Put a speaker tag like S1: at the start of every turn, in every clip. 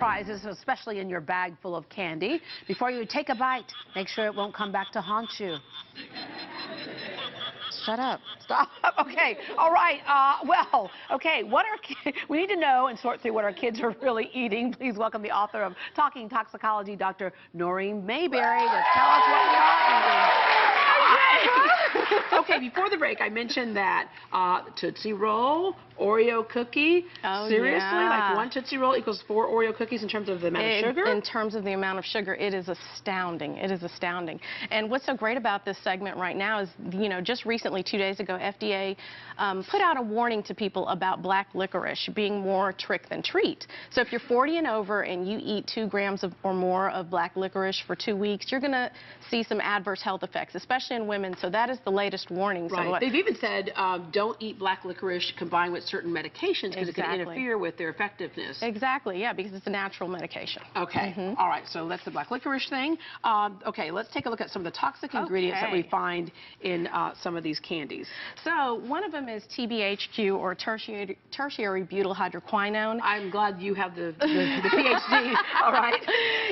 S1: surprises, especially in your bag full of candy. Before you take a bite, make sure it won't come back to haunt you. Shut up. Stop. Okay. All right. Well, okay. We need to know and sort through what our kids are really eating. Please welcome the author of Talking Toxicology, Dr. Noreen Mayberry, to tell us what we are eating. Okay, before the break, I mentioned that Tootsie Roll, Oreo cookie.
S2: Oh,
S1: seriously?
S2: yeah.
S1: Like one Tootsie Roll equals 4 Oreo cookies in terms of the amount of sugar?
S2: In terms of the amount of sugar, it is astounding. It is astounding. And what's so great about this segment right now is, you know, just recently, 2 days ago, FDA put out a warning to people about black licorice being more trick than treat. So if you're 40 and over and you eat 2 grams or more of black licorice for 2 weeks, you're going to see some adverse health effects, especially in women. So that is the latest warning.
S1: Right.
S2: So
S1: They've even said don't eat black licorice combined with certain medications because it can interfere with their effectiveness.
S2: Exactly, yeah, because it's a natural medication.
S1: Okay, all right, so that's the black licorice thing. Okay, let's take a look at some of the toxic ingredients that we find in some of these candies.
S2: So one of them is Tbhq, or tertiary butyl hydroquinone.
S1: I'm glad you have the PhD, all right.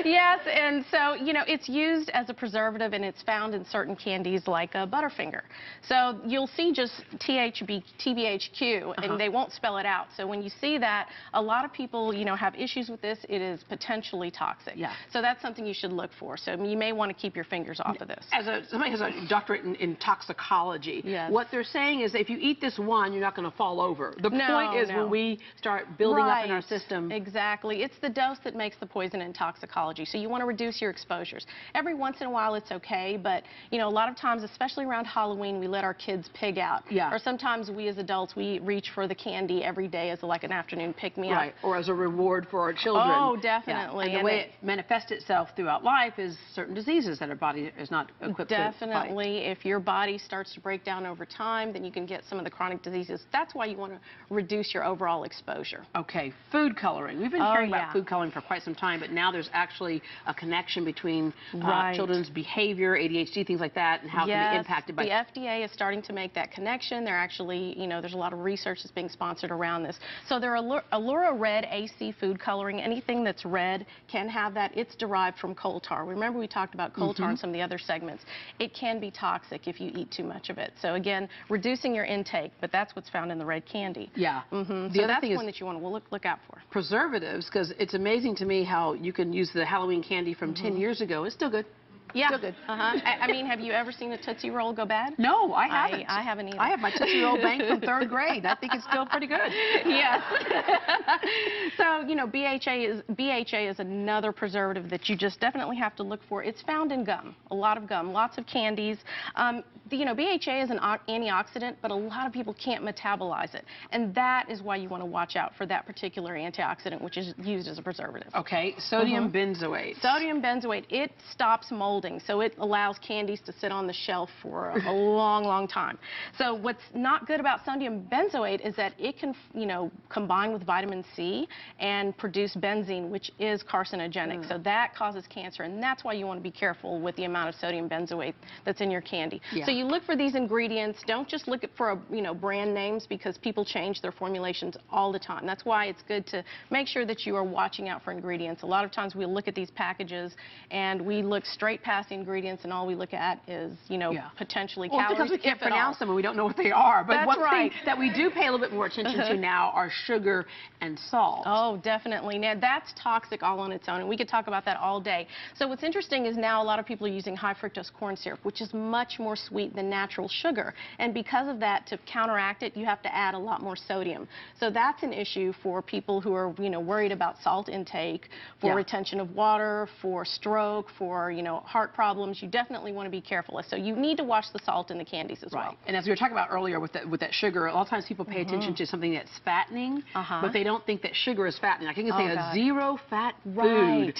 S2: Yes, and so, you know, it's used as a preservative, and it's found in certain candies like Butterfinger. So you'll see just Tbhq, and they won't spell it out. So when you see that, a lot of people, you know, have issues with this. It is potentially toxic. Yeah. So that's something you should look for. So you may want to keep your fingers off of this.
S1: As somebody has a doctorate in toxicology, what they're saying is if you eat this one, you're not going to fall over. The point is when we start building up in our system.
S2: Exactly. It's the dose that makes the poison in toxicology. So you want to reduce your exposures. Every once in a while it's okay, but you know, a lot of times, especially around Halloween, we let our kids pig out. Yeah. Or sometimes we as adults, we reach for the candy every day as like an afternoon pick-me-up.
S1: Right. Or as a reward for our children.
S2: Oh, definitely.
S1: Yeah. And the way it manifests itself throughout life is certain diseases that our body is not equipped to fight.
S2: Definitely. If your body starts to break down over time, then you can get some of the chronic diseases. That's why you want to reduce your overall exposure.
S1: Okay. Food coloring. We've been hearing about food coloring for quite some time, but now there's actually a connection between children's behavior, ADHD, things like that, and how it can be impacted by...
S2: The FDA is starting to make that connection. They're actually, you know, there's a lot of research that's being sponsored around this. So there are Allura Red AC food coloring. Anything that's red can have that. It's derived from coal tar. Remember we talked about coal tar in some of the other segments. It can be toxic if you eat too much of it. So again, reducing your intake, but that's what's found in the red candy. Yeah. So that's one that you want to look out for.
S1: Preservatives, because it's amazing to me how you can use the Halloween candy from 10 years ago. It's still good.
S2: Yeah.
S1: Still good.
S2: I mean, have you ever seen a Tootsie Roll go bad?
S1: No, I haven't.
S2: I haven't either.
S1: I have my Tootsie Roll bank from 3rd grade. I think it's still pretty good.
S2: Yes. So, you know, BHA is another preservative that you just definitely have to look for. It's found in gum, a lot of gum, lots of candies. You know, BHA is an antioxidant, but a lot of people can't metabolize it. And that is why you want to watch out for that particular antioxidant, which is used as a preservative.
S1: Okay, sodium benzoate.
S2: Sodium benzoate, it stops molding, so it allows candies to sit on the shelf for a long, long time. So what's not good about sodium benzoate is that it can, you know, combine with vitamin C and produce benzene, which is carcinogenic. So that causes cancer, and that's why you want to be careful with the amount of sodium benzoate that's in your candy. So you look for these ingredients. Don't just look for, you know, brand names, because people change their formulations all the time. That's why it's good to make sure that you are watching out for ingredients. A lot of times we look at these packages and we look straight past the ingredients, and all we look at is, you know, potentially calories.
S1: Because we can't pronounce them and we don't know what they are. But
S2: That's
S1: one thing that we do pay a little bit more attention to now are sugar and salt.
S2: Oh, definitely. Now, that's toxic all on its own, and we could talk about that all day. So what's interesting is now a lot of people are using high fructose corn syrup, which is much more sweet than natural sugar. And because of that, to counteract it, you have to add a lot more sodium. So that's an issue for people who are, you know, worried about salt intake, for retention of water, for stroke, for, you know, heart problems. You definitely want to be careful. So you need to watch the salt in the candies as well.
S1: And as we were talking about earlier with that sugar, a lot of times people pay attention to something that's fattening, but they don't think that sugar is fattening. Like you can say a zero-fat food.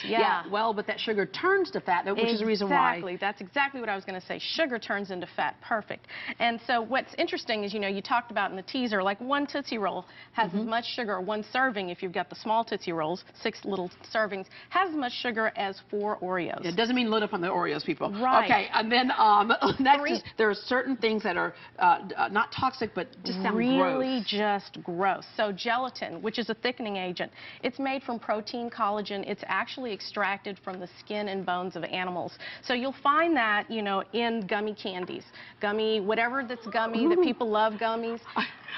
S1: Well, but that sugar turns to fat, which is the reason why.
S2: Exactly. That's exactly what I was going to say. Sugar turns into fat. Perfect. And so what's interesting is, you know, you talked about in the teaser, like one Tootsie Roll has as much sugar, or one serving, if you've got the small Tootsie Rolls, 6 little servings, has as much sugar as 4 Oreos.
S1: It doesn't mean load up on the Oreos, people.
S2: Right.
S1: Okay, and then next is there are certain things that are not toxic, but just sound
S2: really
S1: gross.
S2: just gross. So gelatin, which is a thickening agent, it's made from protein collagen. It's actually extracted from the skin and bones of animals. So you'll find that, you know, in gummy candies, whatever that's gummy, that people love gummies.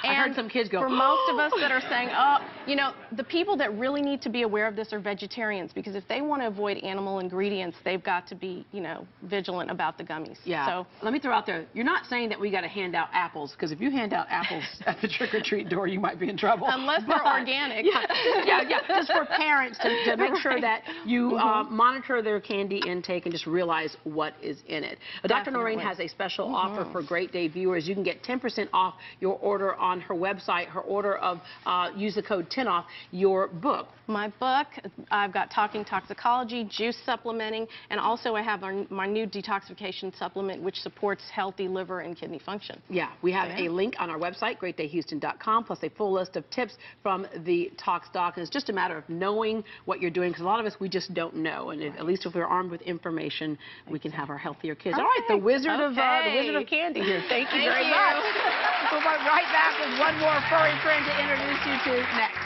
S1: I heard some kids go,
S2: for most of us that are saying, oh, you know, the people that really need to be aware of this are vegetarians, because if they want to avoid animal ingredients, they've got to be, you know, vigilant about the gummies.
S1: Yeah.
S2: So
S1: let me throw out there, you're not saying that we got to hand out apples, because if you hand out apples at the trick-or-treat door, you might be in trouble.
S2: Unless they're organic.
S1: Yeah. Just for parents to make sure that you monitor their candy intake and just realize what is in it. Dr. Noreen has a special offer for Great Day viewers. You can get 10% off your order on her website, her order of, use the code 10OFF, your book.
S2: My book, I've got Talking Toxicology, juice supplementing, and also I have my new detoxification supplement, which supports healthy liver and kidney function.
S1: Yeah, we have a link on our website, greatdayhouston.com, plus a full list of tips from the Tox Doc. And it's just a matter of knowing what you're doing, because a lot of us, we just don't know. And at least if we're armed with information, we can have our healthier kids. All right, the wizard of candy here. Thank you very much. We'll be right back with one more furry friend to introduce you to next.